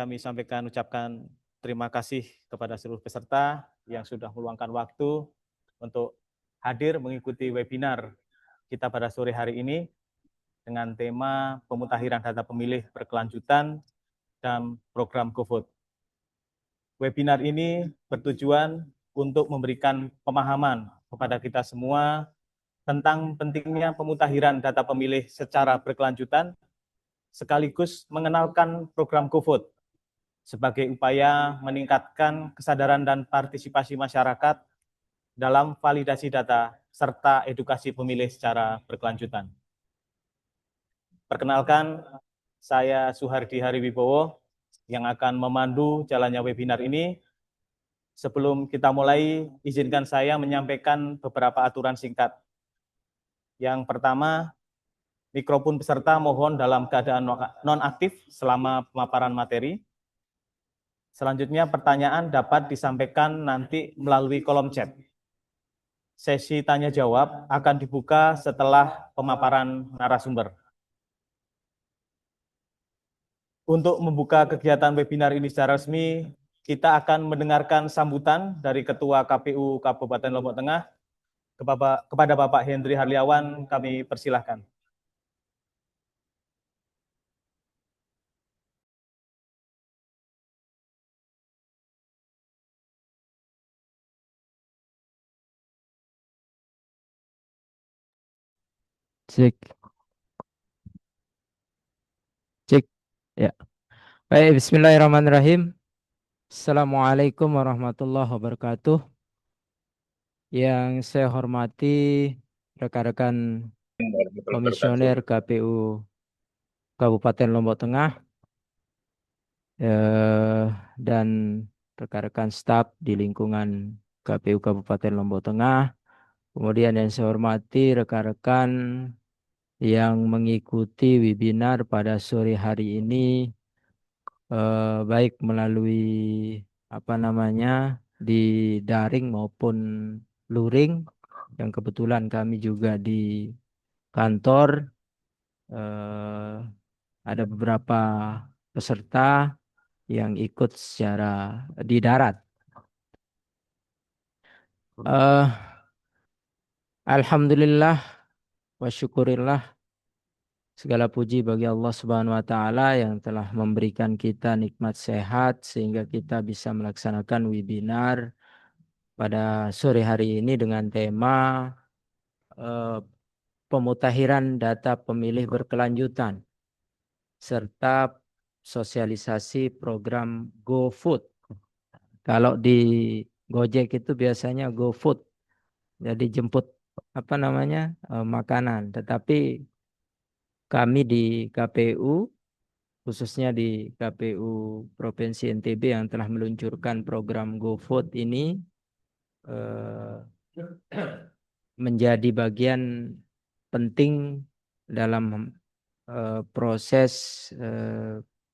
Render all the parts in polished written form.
kami ucapkan terima kasih kepada seluruh peserta yang sudah meluangkan waktu untuk hadir mengikuti webinar kita pada sore hari ini dengan tema pemutakhiran data pemilih berkelanjutan dan program GoVote. Webinar ini bertujuan untuk memberikan pemahaman kepada kita semua tentang pentingnya pemutakhiran data pemilih secara berkelanjutan, sekaligus mengenalkan program GoVote sebagai upaya meningkatkan kesadaran dan partisipasi masyarakat dalam validasi data serta edukasi pemilih secara berkelanjutan. Perkenalkan, saya Suhardi Hariwibowo yang akan memandu jalannya webinar ini. Sebelum kita mulai, izinkan saya menyampaikan beberapa aturan singkat. Yang pertama, mikrofon peserta mohon dalam keadaan nonaktif selama pemaparan materi. Selanjutnya, pertanyaan dapat disampaikan nanti melalui kolom chat. Sesi tanya-jawab akan dibuka setelah pemaparan narasumber. Untuk membuka kegiatan webinar ini secara resmi, kita akan mendengarkan sambutan dari Ketua KPU Kabupaten Lombok Tengah. Kepada Bapak Hendri Harliawan, kami persilahkan. Cek, cek, ya. Baik, Bismillahirrahmanirrahim. Assalamualaikum warahmatullahi wabarakatuh. Yang saya hormati rekan-rekan komisioner KPU Kabupaten Lombok Tengah dan rekan-rekan staf di lingkungan KPU Kabupaten Lombok Tengah. Kemudian yang saya hormati rekan-rekan yang mengikuti webinar pada sore hari ini, baik melalui di daring maupun luring, yang kebetulan kami juga di kantor ada beberapa peserta yang ikut secara di darat. Alhamdulillah wa syukurillah, segala puji bagi Allah Subhanahu wa taala yang telah memberikan kita nikmat sehat sehingga kita bisa melaksanakan webinar pada sore hari ini dengan tema pemutakhiran data pemilih berkelanjutan serta sosialisasi program GoFood. Kalau di Gojek itu biasanya GoFood, jadi jemput makanan. Tetapi kami di KPU, khususnya di KPU Provinsi NTB yang telah meluncurkan program GoFood ini, menjadi bagian penting dalam proses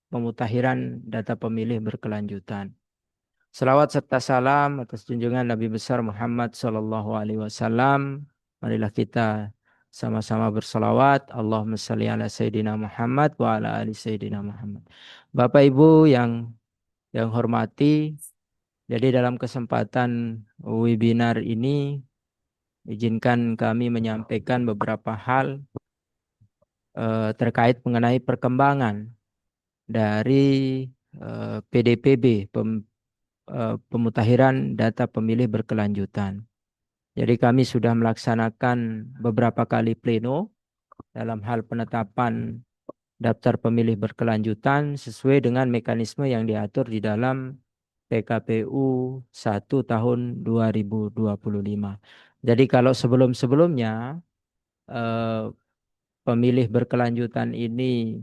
pemutakhiran data pemilih berkelanjutan. Selawat serta salam atas junjungan Nabi besar Muhammad SAW. Marilah kita sama-sama berselawat. Allahumma salli ala Sayyidina Muhammad wa ala ali Sayyidina Muhammad. Bapak Ibu yang hormati, jadi dalam kesempatan webinar ini izinkan kami menyampaikan beberapa hal terkait mengenai perkembangan dari PDPB, pemutakhiran data pemilih berkelanjutan. Jadi kami sudah melaksanakan beberapa kali pleno dalam hal penetapan daftar pemilih berkelanjutan sesuai dengan mekanisme yang diatur di dalam PKPU 1 tahun 2025. Jadi kalau sebelum-sebelumnya pemilih berkelanjutan ini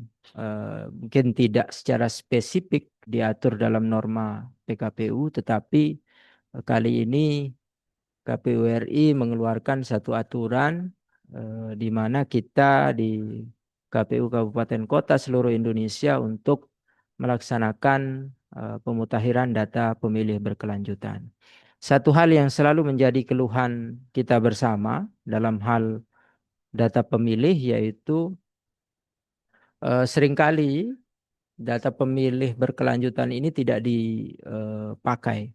mungkin tidak secara spesifik diatur dalam norma PKPU, tetapi kali ini KPU RI mengeluarkan satu aturan di mana kita di KPU Kabupaten Kota seluruh Indonesia untuk melaksanakan pemutakhiran data pemilih berkelanjutan. Satu hal yang selalu menjadi keluhan kita bersama dalam hal data pemilih yaitu seringkali data pemilih berkelanjutan ini tidak dipakai.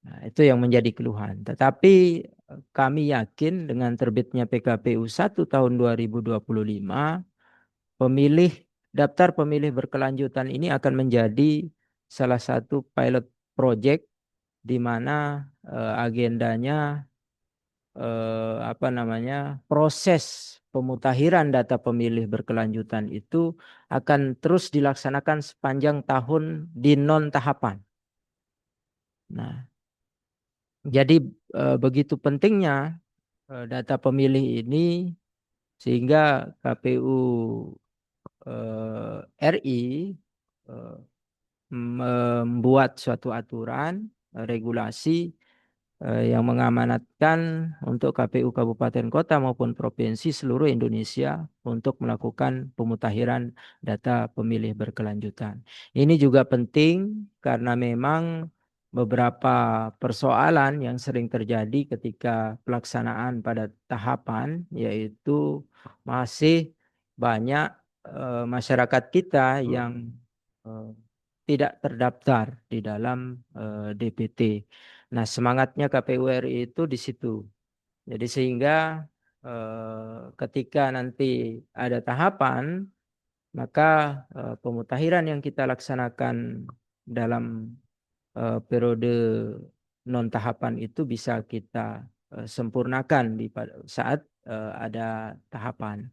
Nah, itu yang menjadi keluhan. Tetapi kami yakin dengan terbitnya PKPU 1 tahun 2025, daftar pemilih berkelanjutan ini akan menjadi salah satu pilot project di mana agendanya proses pemutakhiran data pemilih berkelanjutan itu akan terus dilaksanakan sepanjang tahun di non tahapan. Nah, jadi begitu pentingnya data pemilih ini sehingga KPU RI membuat suatu aturan regulasi yang mengamanatkan untuk KPU Kabupaten Kota maupun provinsi seluruh Indonesia untuk melakukan pemutakhiran data pemilih berkelanjutan. Ini juga penting karena memang beberapa persoalan yang sering terjadi ketika pelaksanaan pada tahapan, yaitu masih banyak masyarakat kita yang tidak terdaftar di dalam DPT. Nah, semangatnya KPU RI itu di situ. Jadi sehingga ketika nanti ada tahapan, maka pemutakhiran yang kita laksanakan dalam periode non tahapan itu bisa kita sempurnakan saat ada tahapan.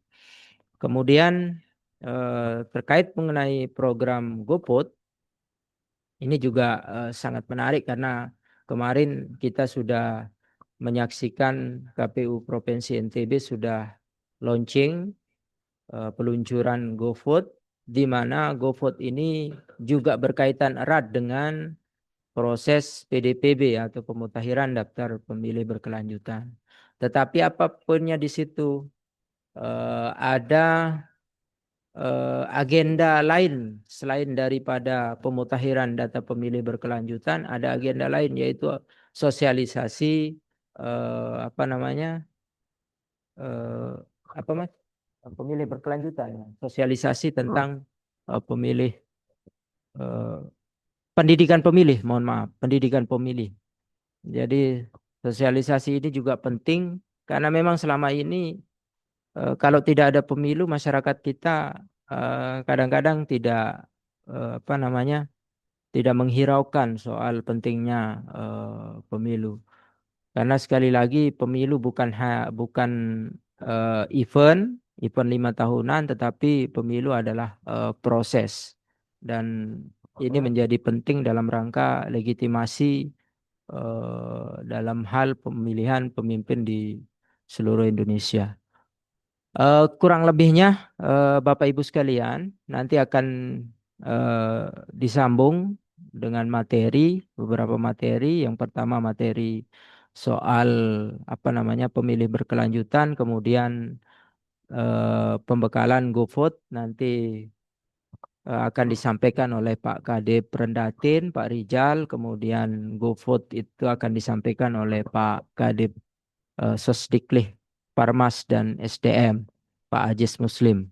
Kemudian terkait mengenai program GoPoD, ini juga sangat menarik karena kemarin kita sudah menyaksikan KPU Provinsi NTB sudah launching peluncuran GoVote, di mana GoVote ini juga berkaitan erat dengan proses PDPB atau pemutakhiran daftar pemilih berkelanjutan. Tetapi apapunnya di situ ada agenda lain selain daripada pemutakhiran data pemilih berkelanjutan, ada agenda lain yaitu sosialisasi apa namanya apa mas pemilih berkelanjutan, sosialisasi tentang pemilih eh, pendidikan pemilih, mohon maaf, pendidikan pemilih. Jadi sosialisasi ini juga penting karena memang selama ini kalau tidak ada pemilu, masyarakat kita kadang-kadang tidak apa namanya tidak menghiraukan soal pentingnya pemilu. Karena sekali lagi pemilu bukan event 5 tahunan, tetapi pemilu adalah proses dan ini menjadi penting dalam rangka legitimasi dalam hal pemilihan pemimpin di seluruh Indonesia. Kurang lebihnya Bapak Ibu sekalian nanti akan disambung dengan beberapa materi. Yang pertama materi soal apa namanya pemilih berkelanjutan, kemudian pembekalan GoVote nanti akan disampaikan oleh Pak Kade Prendatin, Pak Rijal, kemudian GoVote itu akan disampaikan oleh Pak Kade Sosdiklih, Parmas dan SDM, Pak Ajis Muslim.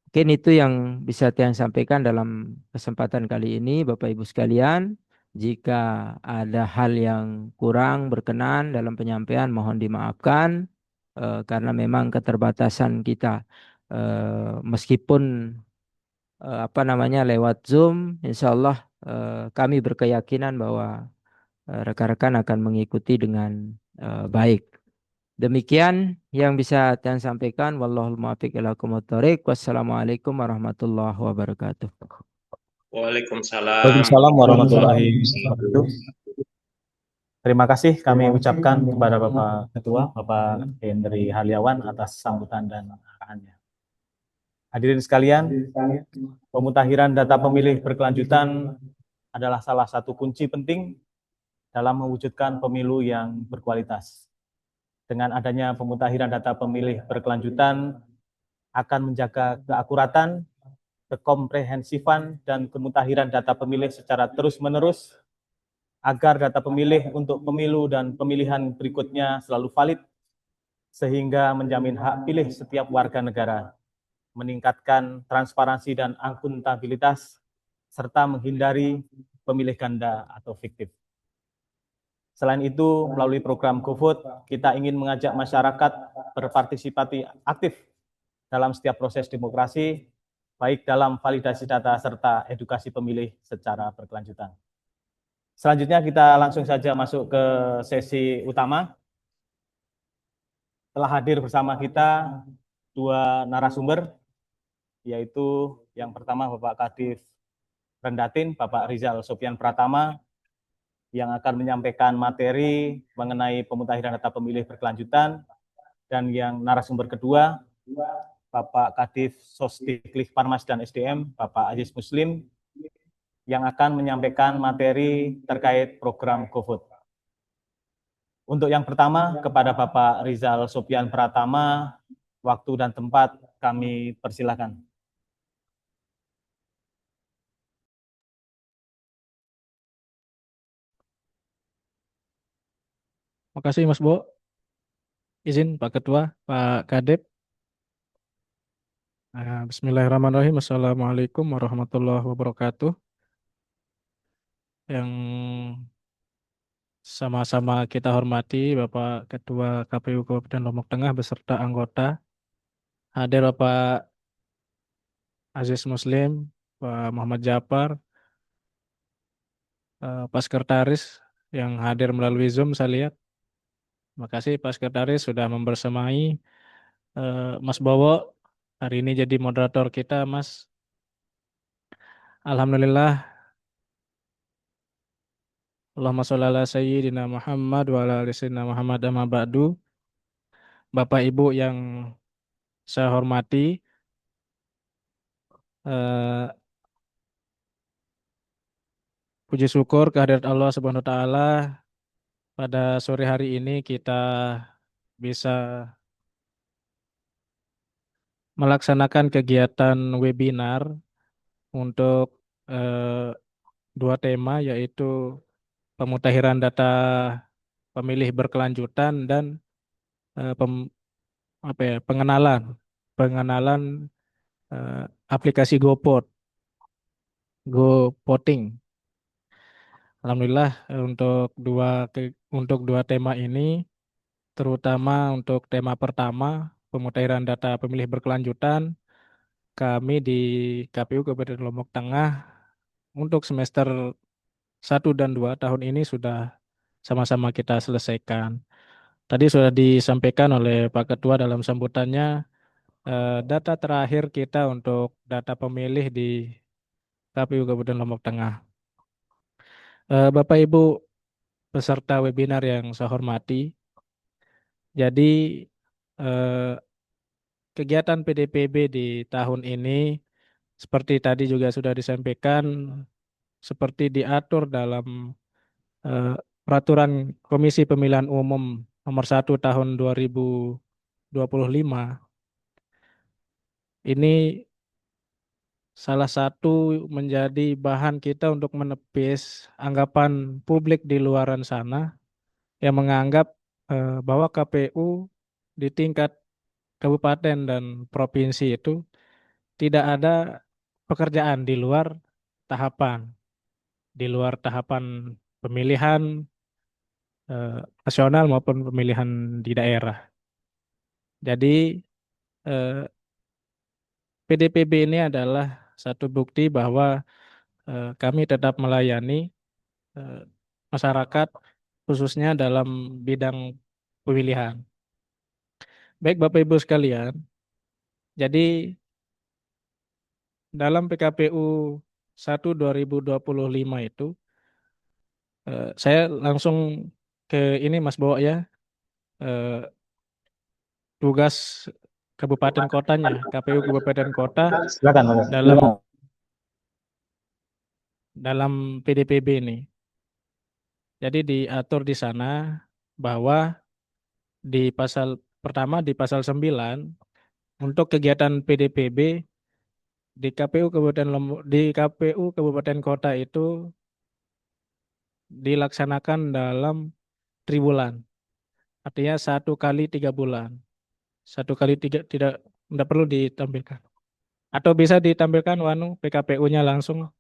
Mungkin itu yang bisa saya sampaikan dalam kesempatan kali ini, Bapak Ibu sekalian. Jika ada hal yang kurang berkenan dalam penyampaian, mohon dimaafkan karena memang keterbatasan kita. Meskipun apa namanya lewat Zoom, insya Allah kami berkeyakinan bahwa rekan-rekan akan mengikuti dengan baik. Demikian yang bisa saya sampaikan. Wallahul muwaffiq ila aqwamit thoriq. Wassalamualaikum warahmatullahi wabarakatuh. Waalaikumsalam Waalaikumsalam warahmatullahi warahmatullahi wabarakatuh. wabarakatuh. Terima kasih kami ucapkan kepada Bapak Ketua, Bapak Hendri Haliawan atas sambutan dan arahannya. Hadirin sekalian, pemutakhiran data pemilih berkelanjutan adalah salah satu kunci penting dalam mewujudkan pemilu yang berkualitas. Dengan adanya pemutakhiran data pemilih berkelanjutan akan menjaga keakuratan, kekomprehensifan, dan kemutakhiran data pemilih secara terus-menerus agar data pemilih untuk pemilu dan pemilihan berikutnya selalu valid sehingga menjamin hak pilih setiap warga negara, meningkatkan transparansi dan akuntabilitas, serta menghindari pemilih ganda atau fiktif. Selain itu, melalui program GoVote, kita ingin mengajak masyarakat berpartisipasi aktif dalam setiap proses demokrasi, baik dalam validasi data serta edukasi pemilih secara berkelanjutan. Selanjutnya kita langsung saja masuk ke sesi utama. Telah hadir bersama kita dua narasumber, yaitu yang pertama Bapak Kadif Rendatin, Bapak Rizal Sofian Pratama, yang akan menyampaikan materi mengenai pemutahiran data pemilih berkelanjutan, dan yang narasumber kedua, Bapak Kadif Sosdiklik Parmas dan SDM, Bapak Aziz Muslim, yang akan menyampaikan materi terkait program GoVote. Untuk yang pertama, kepada Bapak Rizal Sofian Pratama, waktu dan tempat kami persilakan. Makasih Mas Bo. Izin Pak Ketua, Pak Kadep. Bismillahirrahmanirrahim. Assalamualaikum warahmatullahi wabarakatuh. Yang sama-sama kita hormati Bapak Ketua KPU Kabupaten Lombok Tengah beserta anggota. Hadir Bapak Aziz Muslim, Pak Muhammad Japar, Pak Sekretaris yang hadir melalui Zoom saya lihat. Terima kasih Pak Sekretaris sudah membersamai Mas Bowo hari ini jadi moderator kita, Mas. Alhamdulillah. Allahumma sholli ala sayyidina Muhammad wa ala ali sayyidina Muhammad amma ba'du. Bapak Ibu yang saya hormati, eh, puji syukur kehadirat Allah Subhanahu wa taala pada sore hari ini kita bisa melaksanakan kegiatan webinar untuk eh, dua tema, yaitu pemutahiran data pemilih berkelanjutan dan eh, pem- pengenalan aplikasi GoVoting. Alhamdulillah untuk dua tema ini, terutama untuk tema pertama pemutahiran data pemilih berkelanjutan, kami di KPU Kabupaten Lombok Tengah untuk semester 1 dan 2 tahun ini sudah sama-sama kita selesaikan. Tadi sudah disampaikan oleh Pak Ketua dalam sambutannya, data terakhir kita untuk data pemilih di KPU Kabupaten Lombok Tengah. Bapak Ibu peserta webinar yang saya hormati, jadi eh, kegiatan PDPB di tahun ini seperti tadi juga sudah disampaikan, seperti diatur dalam eh, Peraturan Komisi Pemilihan Umum Nomor 1 Tahun 2025. Ini salah satu menjadi bahan kita untuk menepis anggapan publik di luaran sana yang menganggap bahwa KPU di tingkat kabupaten dan provinsi itu tidak ada pekerjaan tahapan, di luar tahapan pemilihan nasional maupun pemilihan di daerah. Jadi PDPB ini adalah satu bukti bahwa kami tetap melayani masyarakat khususnya dalam bidang pemilihan. Baik Bapak Ibu sekalian, jadi dalam PKPU 1 2025 itu saya langsung ke ini Mas Bowo ya, tugas kabupaten kotanya, KPU kabupaten kota Silakan, Mas. dalam PDPB ini. Jadi diatur di sana bahwa di pasal pertama di pasal 9 untuk kegiatan PDPB di KPU kabupaten kota itu dilaksanakan dalam triwulan. Artinya 1 kali 3 bulan. 1 kali 3 tidak perlu ditampilkan. Atau bisa ditampilkan PKPU-nya langsung.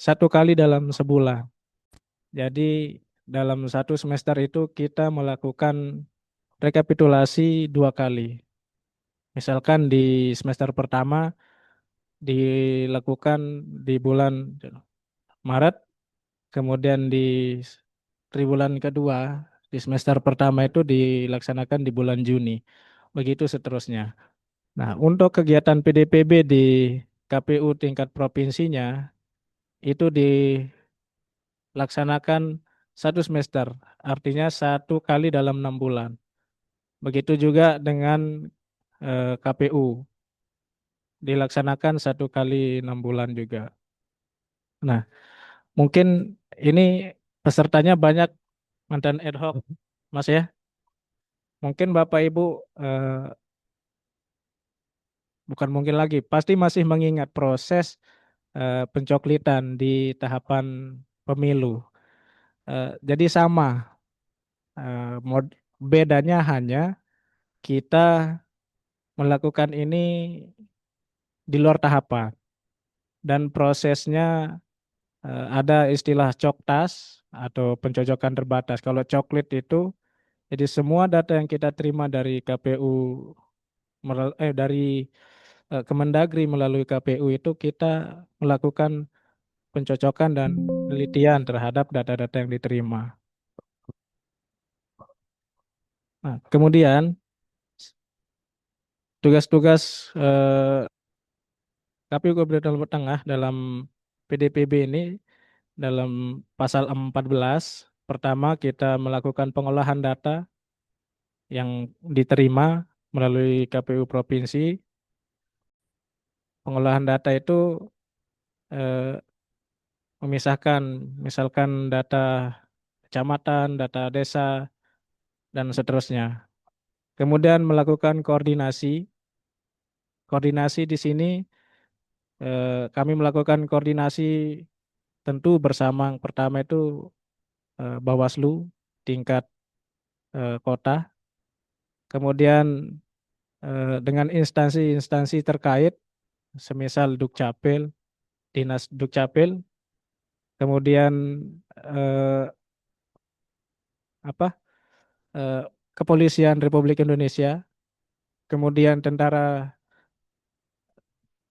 satu kali dalam sebulan. Jadi dalam satu semester itu kita melakukan rekapitulasi 2 kali. Misalkan di semester pertama dilakukan di bulan Maret, kemudian di triwulan kedua di semester pertama itu dilaksanakan di bulan Juni. Begitu seterusnya. Nah, untuk kegiatan PDPB di KPU tingkat provinsinya itu dilaksanakan satu semester, artinya 1 kali dalam 6 bulan. Begitu juga dengan KPU dilaksanakan 1 kali 6 bulan juga. Nah, mungkin ini pesertanya banyak mantan ad hoc, Mas ya. Mungkin Bapak Ibu bukan mungkin lagi, pasti masih mengingat proses pencoklitan di tahapan pemilu. Jadi sama, bedanya hanya kita melakukan ini di luar tahapan dan prosesnya ada istilah coktas atau pencocokan terbatas. Kalau coklit itu jadi semua data yang kita terima dari KPU dari Kemendagri melalui KPU itu kita melakukan pencocokan dan penelitian terhadap data-data yang diterima. Nah, kemudian tugas-tugas KPU Kabupaten Lombok Tengah dalam PDPB ini dalam pasal 14, pertama kita melakukan pengolahan data yang diterima melalui KPU provinsi. Pengolahan data itu eh, memisahkan misalkan data kecamatan, data desa, dan seterusnya. Kemudian melakukan koordinasi. Koordinasi di sini kami melakukan koordinasi tentu bersama yang pertama itu Bawaslu tingkat kota, kemudian dengan instansi-instansi terkait, semisal Dukcapil, Dinas Dukcapil, kemudian eh, apa Kepolisian Republik Indonesia, kemudian Tentara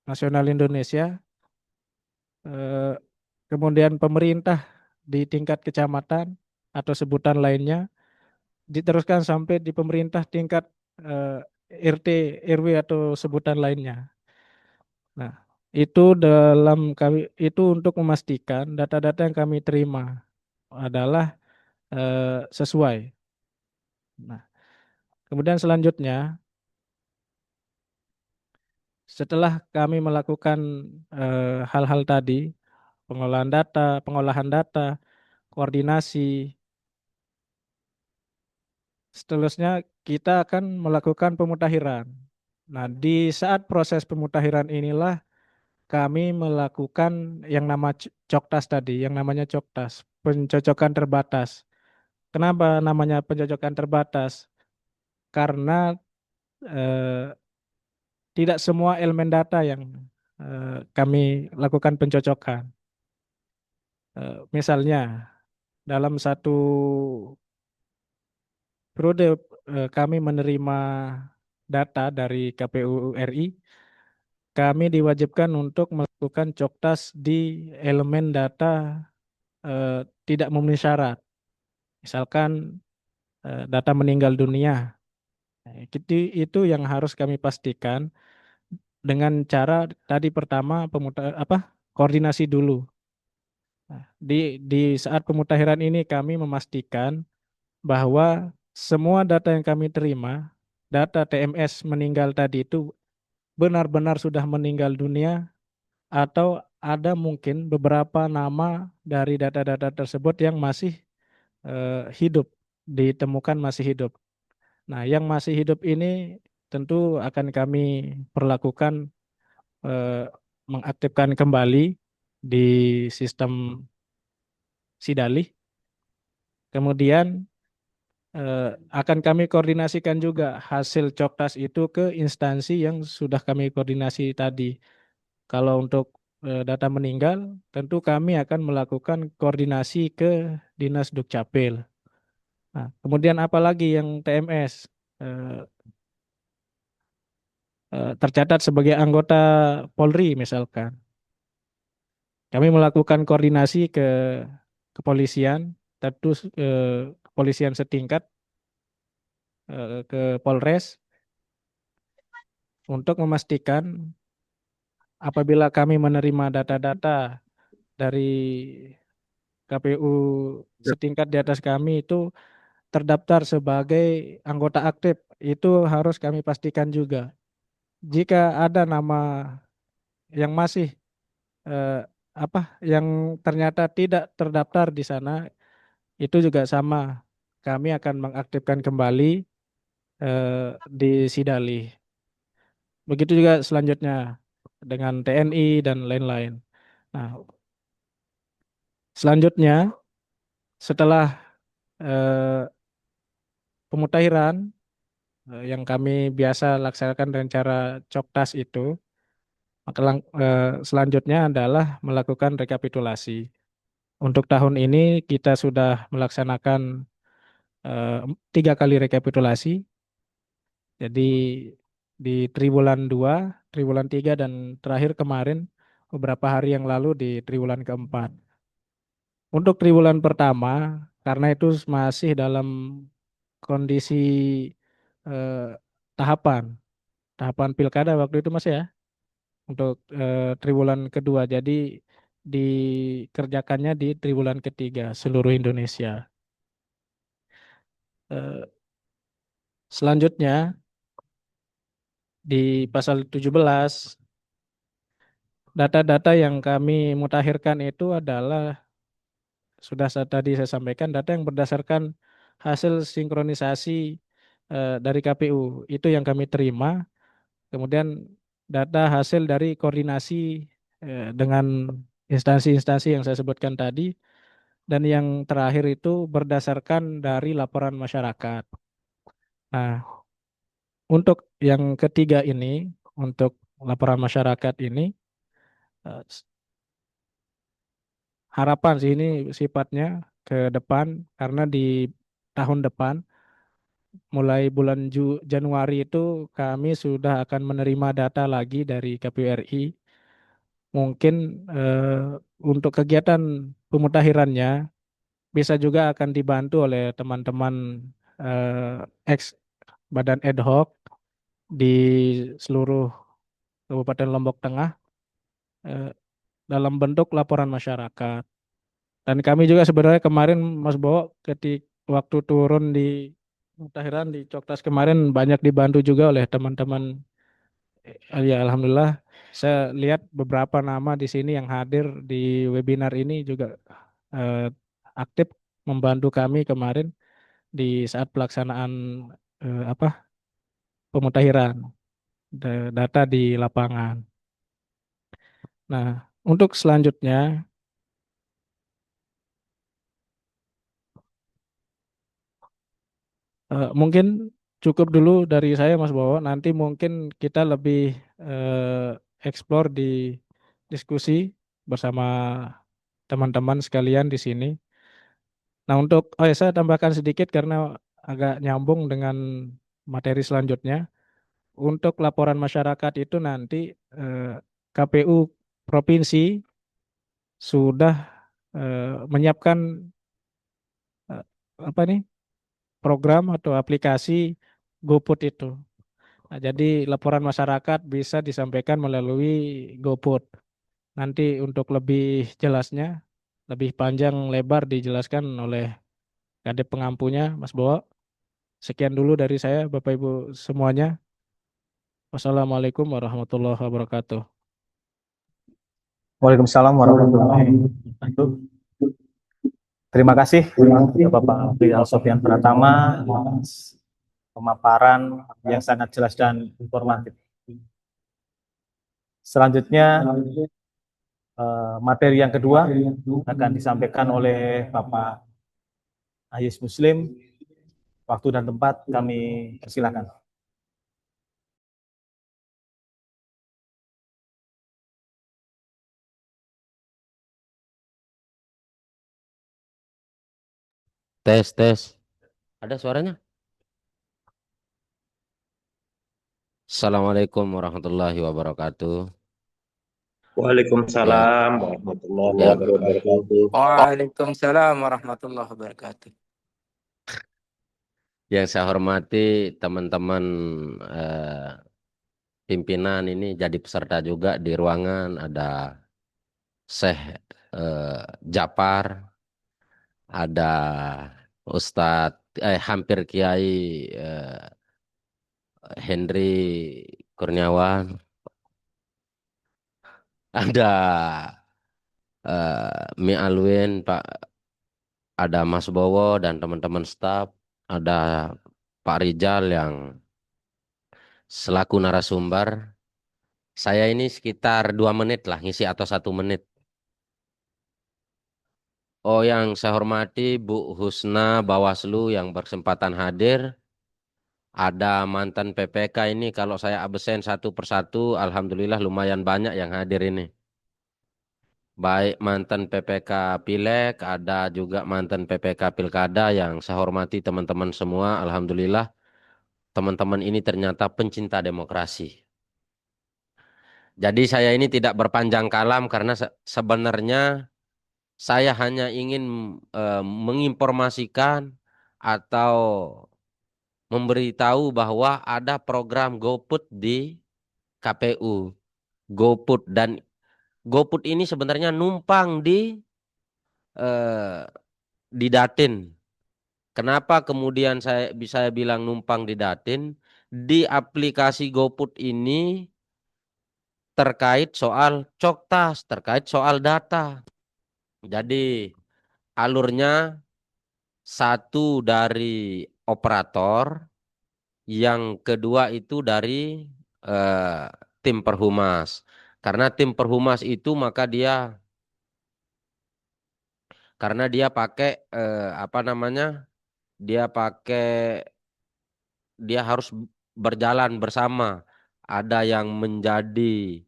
Nasional Indonesia, eh, kemudian pemerintah di tingkat kecamatan atau sebutan lainnya, diteruskan sampai di pemerintah tingkat RT, RW atau sebutan lainnya. Nah, itu untuk memastikan data-data yang kami terima adalah sesuai. Nah, kemudian selanjutnya setelah kami melakukan hal-hal tadi, pengolahan data, koordinasi, seterusnya kita akan melakukan pemutakhiran. Nah, di saat proses pemutakhiran inilah kami melakukan yang coktas tadi, yang namanya coktas, pencocokan terbatas. Kenapa namanya pencocokan terbatas? Karena eh, tidak semua elemen data yang kami lakukan pencocokan. Misalnya, dalam satu periode kami menerima data dari KPU RI, kami diwajibkan untuk melakukan coktas di elemen data tidak memenuhi syarat. Misalkan data meninggal dunia. Nah, itu yang harus kami pastikan dengan cara tadi pertama koordinasi dulu. Nah, di saat pemutakhiran ini kami memastikan bahwa semua data yang kami terima, data TMS meninggal tadi itu benar-benar sudah meninggal dunia atau ada mungkin beberapa nama dari data-data tersebut yang masih hidup, ditemukan masih hidup. Nah, yang masih hidup ini tentu akan kami perlakukan mengaktifkan kembali di sistem Sidalih. Kemudian akan kami koordinasikan juga hasil coktas itu ke instansi yang sudah kami koordinasi tadi. Kalau untuk data meninggal, tentu kami akan melakukan koordinasi ke Dinas Dukcapil. Nah, kemudian apalagi yang TMS eh, tercatat sebagai anggota Polri misalkan. Kami melakukan koordinasi ke kepolisian, tentu kepolisian setingkat ke Polres untuk memastikan apabila kami menerima data-data dari KPU setingkat di atas kami itu terdaftar sebagai anggota aktif, itu harus kami pastikan juga. Jika ada nama yang masih yang ternyata tidak terdaftar di sana, itu juga sama. Kami akan mengaktifkan kembali di Sidali. Begitu juga selanjutnya dengan TNI dan lain-lain. Nah, selanjutnya setelah eh, pemutahiran yang kami biasa laksanakan dengan cara coktas itu, maka selanjutnya adalah melakukan rekapitulasi. Untuk tahun ini kita sudah melaksanakan 3 kali rekapitulasi. Jadi di triwulan 2, triwulan 3, dan terakhir kemarin beberapa hari yang lalu di triwulan keempat. Untuk triwulan pertama, karena itu masih dalam kondisi eh, tahapan tahapan pilkada waktu itu Mas ya, untuk triwulan kedua. Jadi dikerjakannya di triwulan ketiga seluruh Indonesia. Eh, Selanjutnya di pasal 17, data-data yang kami mutakhirkan itu adalah sudah tadi saya sampaikan, data yang berdasarkan hasil sinkronisasi dari KPU itu yang kami terima. Kemudian data hasil dari koordinasi dengan instansi-instansi yang saya sebutkan tadi, dan yang terakhir itu berdasarkan dari laporan masyarakat. Nah, untuk yang ketiga ini, untuk laporan masyarakat ini, eh, harapan sih ini sifatnya ke depan, karena di tahun depan, mulai bulan Januari itu kami sudah akan menerima data lagi dari KPU RI. Mungkin untuk kegiatan pemutakhirannya bisa juga akan dibantu oleh teman-teman ex badan ad hoc di seluruh Kabupaten Lombok Tengah eh, dalam bentuk laporan masyarakat. Dan kami juga sebenarnya kemarin Mas Bowo ketika waktu turun di Mutakhiran di Coktas kemarin banyak dibantu juga oleh teman-teman. Ya alhamdulillah saya lihat beberapa nama di sini yang hadir di webinar ini juga eh, aktif membantu kami kemarin di saat pelaksanaan apa pemutakhiran data di lapangan. Nah, untuk selanjutnya mungkin cukup dulu dari saya Mas Bowo. Nanti mungkin kita lebih explore di diskusi bersama teman-teman sekalian di sini. Nah, saya tambahkan sedikit karena agak nyambung dengan materi selanjutnya. Untuk laporan masyarakat itu nanti KPU provinsi sudah menyiapkan eh, apa nih program atau aplikasi GoPut itu. Nah, jadi laporan masyarakat bisa disampaikan melalui GoPut. Nanti untuk lebih jelasnya, lebih panjang lebar dijelaskan oleh Kadep pengampunya, Mas Bowo. Sekian dulu dari saya, Bapak Ibu semuanya. Wassalamualaikum warahmatullahi wabarakatuh. Waalaikumsalam warahmatullahi wabarakatuh. Terima kasih Bapak Rizal Sofyan Pratama atas pemaparan yang sangat jelas dan informatif. Selanjutnya materi yang kedua akan disampaikan oleh Bapak Ayis Muslim. Waktu dan tempat kami persilakan. Tes, tes. Ada suaranya? Assalamualaikum warahmatullahi wabarakatuh. Ya, Waalaikumsalam warahmatullahi ya. wabarakatuh. Waalaikumsalam warahmatullahi wabarakatuh. Yang saya hormati teman-teman pimpinan ini jadi peserta juga di ruangan. Ada Syekh Japar, ada hampir Kiai Henry Kurniawan, ada Mi Alwin, ada Mas Bowo dan teman-teman staf, ada Pak Rijal yang selaku narasumber. Saya ini sekitar 2 menit lah ngisi atau 1 menit. Oh, yang saya hormati Bu Husna Bawaslu yang berkesempatan hadir. Ada mantan PPK ini, kalau saya absen satu persatu, alhamdulillah lumayan banyak yang hadir ini. Baik mantan PPK Pileg, ada juga mantan PPK Pilkada yang saya hormati teman-teman semua. Alhamdulillah teman-teman ini ternyata pencinta demokrasi. Jadi saya ini tidak berpanjang kalam karena sebenarnya saya hanya ingin menginformasikan atau memberitahu bahwa ada program GoPut di KPU. GoPut, dan GoPut ini sebenarnya numpang di Datin. Kenapa kemudian saya bisa bilang numpang di Datin? Di aplikasi GoPut ini terkait soal coktas, terkait soal data. Jadi alurnya satu dari operator, yang kedua itu dari tim Perhumas. Karena tim Perhumas itu maka karena dia pakai dia harus berjalan bersama. Ada yang menjadi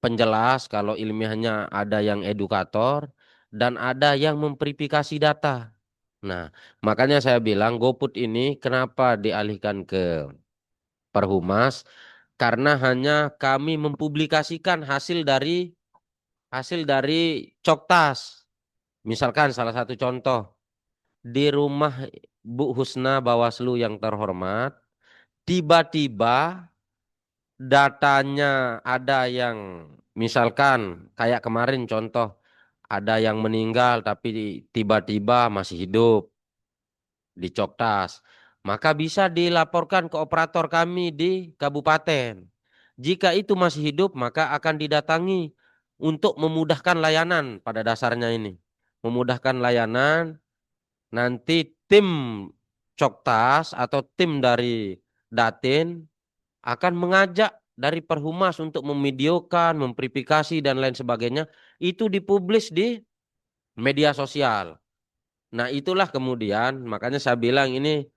penjelas, kalau ilmiahnya ada yang edukator, dan ada yang memverifikasi data. Nah, makanya saya bilang GoPut ini kenapa dialihkan ke Perhumas? Karena hanya kami mempublikasikan hasil dari Coktas. Misalkan salah satu contoh, di rumah Bu Husna Bawaslu yang terhormat, tiba-tiba datanya ada yang, misalkan kayak kemarin contoh, ada yang meninggal tapi tiba-tiba masih hidup di Coktas, maka bisa dilaporkan ke operator kami di kabupaten. Jika itu masih hidup, maka akan didatangi untuk memudahkan layanan pada dasarnya ini. Memudahkan layanan, nanti tim Coktas atau tim dari Datin akan mengajak dari Perhumas untuk memvideokan, memverifikasi dan lain sebagainya. Itu dipublis di media sosial. Nah, itulah kemudian makanya saya bilang ini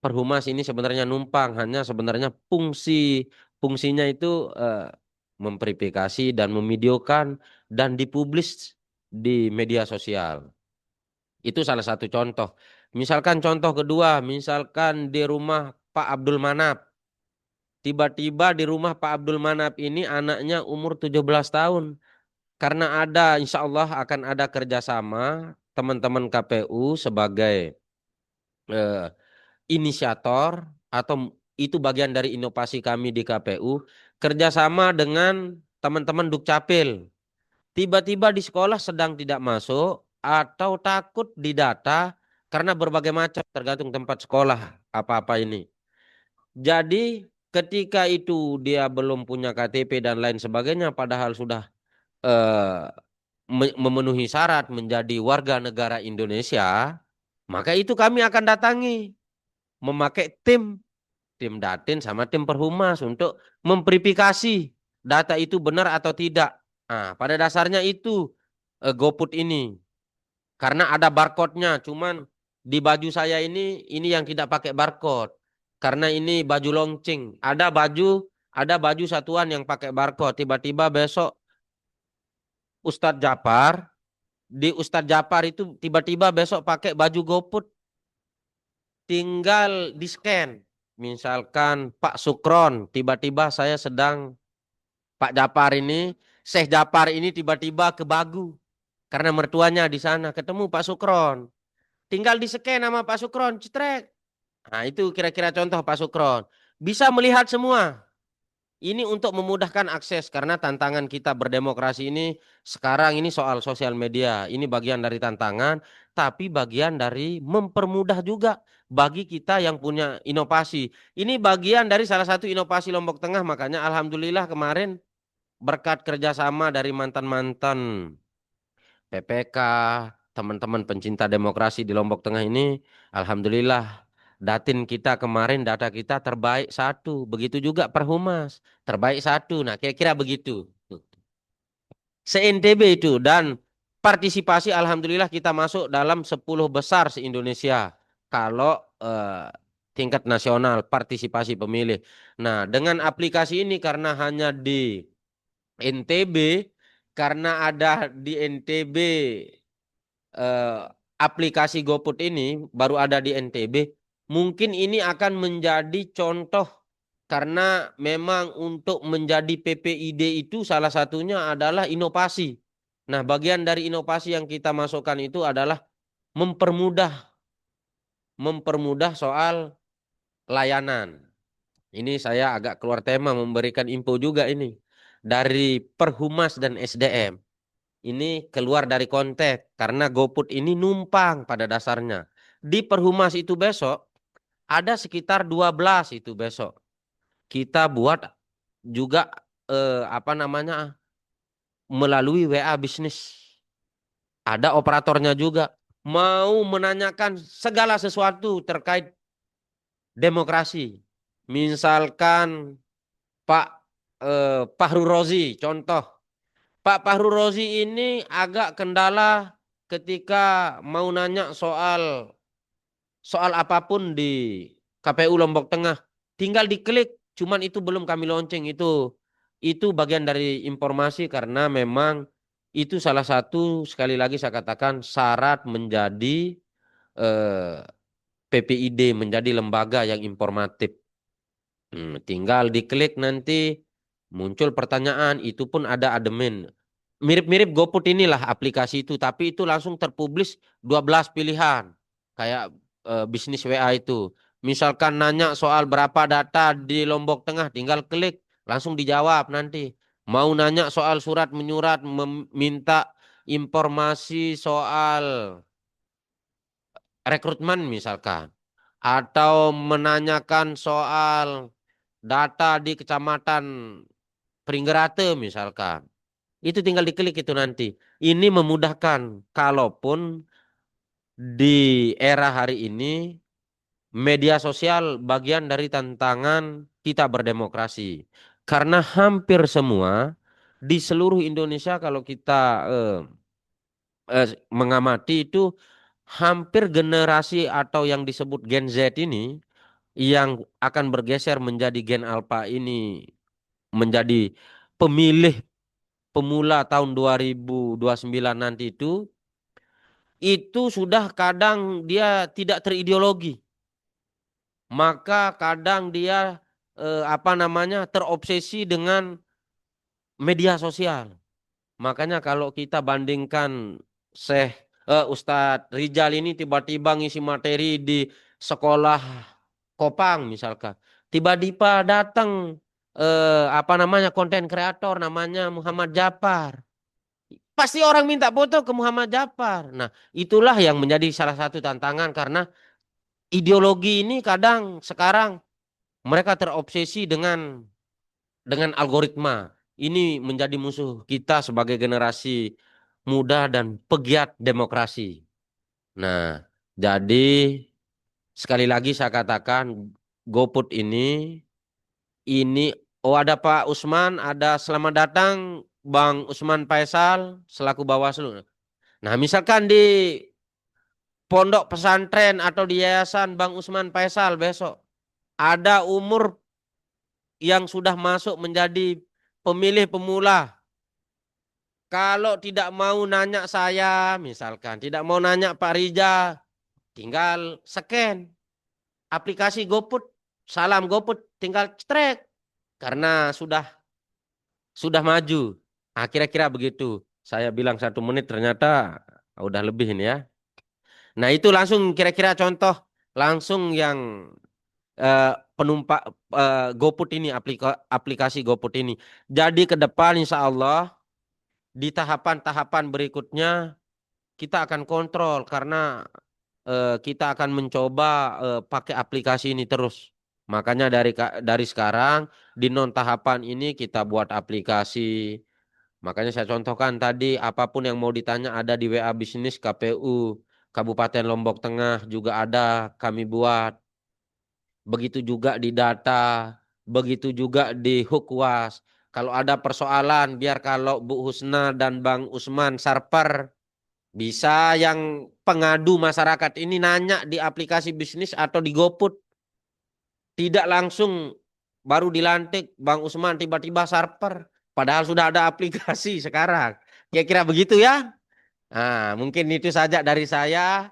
Perhumas ini sebenarnya numpang, hanya sebenarnya fungsinya itu memverifikasi dan memvideokan dan dipublis di media sosial. Itu salah satu contoh. Misalkan contoh kedua, misalkan di rumah Pak Abdul Manap. Tiba-tiba di rumah Pak Abdul Manap ini anaknya umur 17 tahun. Karena insya Allah akan ada kerjasama teman-teman KPU sebagai inisiator, atau itu bagian dari inovasi kami di KPU, kerjasama dengan teman-teman Dukcapil. Tiba-tiba di sekolah sedang tidak masuk atau takut didata karena berbagai macam, tergantung tempat sekolah apa-apa ini. Jadi ketika itu dia belum punya KTP dan lain sebagainya, padahal sudah memenuhi syarat menjadi warga negara Indonesia, maka itu kami akan datangi memakai tim Datin sama tim Perhumas untuk memverifikasi data itu benar atau tidak. Nah, pada dasarnya itu GoPut ini. Karena ada barcode-nya, cuman di baju saya ini yang tidak pakai barcode. Karena ini baju lonceng. Ada baju satuan yang pakai barcode. Tiba-tiba besok Ustadz Japar, di Ustadz Japar itu tiba-tiba besok pakai baju GoPut. tinggal di-scan. Misalkan Pak Sukron, tiba-tiba saya sedang Pak Japar ini, Syekh Japar ini tiba-tiba ke Bagu. Karena mertuanya di sana, ketemu Pak Sukron. Tinggal di-scan nama Pak Sukron, cetrek. Nah itu kira-kira contoh Pak Sukron. Bisa melihat semua. Ini untuk memudahkan akses karena tantangan kita berdemokrasi ini sekarang ini soal sosial media. Ini bagian dari tantangan, tapi bagian dari mempermudah juga bagi kita yang punya inovasi. Ini bagian dari salah satu inovasi Lombok Tengah, makanya alhamdulillah kemarin berkat kerjasama dari mantan-mantan PPK, teman-teman pencinta demokrasi di Lombok Tengah ini, alhamdulillah Datin kita kemarin data kita terbaik 1, begitu juga Perhumas terbaik 1. Nah kira-kira begitu. Se-NTB itu dan partisipasi alhamdulillah kita masuk dalam 10 besar se-Indonesia. Kalau tingkat nasional partisipasi pemilih. Nah dengan aplikasi ini karena hanya di NTB, karena ada di NTB aplikasi GoPut ini baru ada di NTB, mungkin ini akan menjadi contoh karena memang untuk menjadi PPID itu salah satunya adalah inovasi. Nah, bagian dari inovasi yang kita masukkan itu adalah mempermudah soal layanan. Ini saya agak keluar tema memberikan info juga ini dari Perhumas dan SDM. Ini keluar dari konteks karena GoPut ini numpang pada dasarnya. Di Perhumas itu besok ada sekitar 12 itu besok. Kita buat juga melalui WA bisnis. Ada operatornya juga mau menanyakan segala sesuatu terkait demokrasi. Misalkan Pak Fahru Rozi contoh. Pak Fahru Rozi ini agak kendala ketika mau nanya soal apapun di KPU Lombok Tengah. Tinggal diklik, cuman itu belum kami lonceng itu bagian dari informasi karena memang itu salah satu sekali lagi saya katakan syarat menjadi PPID menjadi lembaga yang informatif. Tinggal diklik nanti muncul pertanyaan, itu pun ada admin. Mirip-mirip GoPut inilah aplikasi itu, tapi itu langsung terpublis 12 pilihan. Kayak bisnis WA itu. Misalkan nanya soal berapa data di Lombok Tengah, tinggal klik, langsung dijawab nanti. Mau nanya soal surat menyurat, meminta informasi soal rekrutmen misalkan. Atau menanyakan soal data di Kecamatan Pringgerate misalkan. Itu tinggal diklik itu nanti. Ini memudahkan kalaupun di era hari ini media sosial bagian dari tantangan kita berdemokrasi. Karena hampir semua di seluruh Indonesia kalau kita mengamati itu hampir generasi atau yang disebut Gen Z ini yang akan bergeser menjadi Gen Alpha ini menjadi pemilih pemula tahun 2029 nanti itu sudah kadang dia tidak terideologi. Maka kadang dia terobsesi dengan media sosial. Makanya kalau kita bandingkan Ustadz Rijal ini tiba-tiba ngisi materi di sekolah Kopang misalkan. Tiba-tiba datang konten kreator namanya Muhammad Japar. Pasti orang minta foto ke Muhammad Japar. Nah, itulah yang menjadi salah satu tantangan karena ideologi ini kadang sekarang mereka terobsesi dengan algoritma. Ini menjadi musuh kita sebagai generasi muda dan pegiat demokrasi. Nah, jadi sekali lagi saya katakan GoPut ini ada Pak Usman, ada selamat datang Bang Usman Faisal selaku Bawaslu. Nah, misalkan di pondok pesantren atau di yayasan Bang Usman Faisal besok ada umur yang sudah masuk menjadi pemilih pemula. Kalau tidak mau nanya saya, misalkan tidak mau nanya Pak Rijal, tinggal scan. aplikasi GoPut, salam GoPut, tinggal cetrek karena sudah maju. Nah, kira-kira begitu. Saya bilang 1 menit, ternyata udah lebih ini ya. Nah, itu langsung kira-kira contoh langsung yang penumpang GoPut ini, aplikasi GoPut ini. Jadi ke depan insya Allah di tahapan-tahapan berikutnya kita akan kontrol karena kita akan mencoba pakai aplikasi ini terus. Makanya dari sekarang di non tahapan ini kita buat aplikasi. Makanya saya contohkan tadi, apapun yang mau ditanya ada di WA Bisnis KPU Kabupaten Lombok Tengah juga ada kami buat. Begitu juga di data, begitu juga di Hukwas. Kalau ada persoalan, biar kalau Bu Husna dan Bang Usman Sarper bisa yang pengadu masyarakat ini nanya di aplikasi bisnis atau di GoPut. Tidak langsung baru dilantik Bang Usman tiba-tiba Sarper. Padahal sudah ada aplikasi sekarang. Kira-kira begitu ya. Nah, mungkin itu saja dari saya.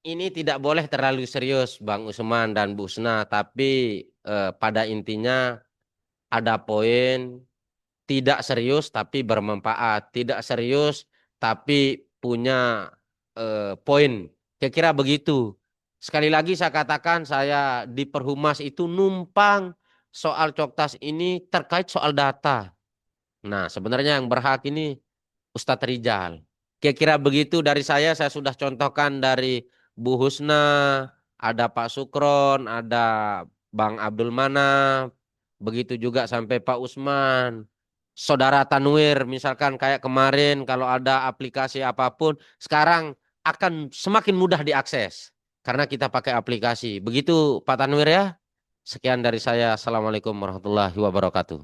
Ini tidak boleh terlalu serius Bang Usman dan Bu Husna. Tapi pada intinya ada poin. Tidak serius tapi bermanfaat, tidak serius tapi punya poin. Kira-kira begitu. Sekali lagi saya katakan, saya di Perhumas itu numpang soal Coktas ini terkait soal data. Nah, sebenarnya yang berhak ini Ustadz Rijal. Kira-kira begitu dari saya sudah contohkan dari Bu Husna, ada Pak Sukron, ada Bang Abdul Manaf, begitu juga sampai Pak Usman. Saudara Tanwir, misalkan kayak kemarin kalau ada aplikasi apapun, sekarang akan semakin mudah diakses karena kita pakai aplikasi. Begitu Pak Tanwir ya. Sekian dari saya. Assalamualaikum warahmatullahi wabarakatuh.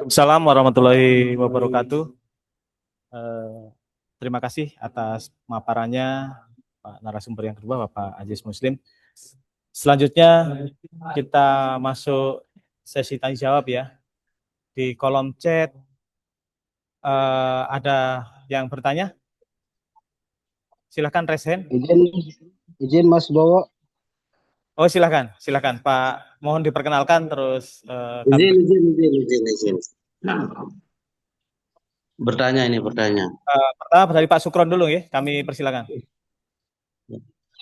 Assalamualaikum warahmatullahi wabarakatuh. Terima kasih atas paparannya Pak narasumber yang kedua, Bapak Aziz Muslim. Selanjutnya kita masuk sesi tanya jawab ya. Di kolom chat ada yang bertanya? Silakan raise hand. Izin Mas Bowo. Oh, silakan Pak. Mohon diperkenalkan terus. Izin. Bertanya. Pertama dari Pak Sukron dulu ya, kami persilakan.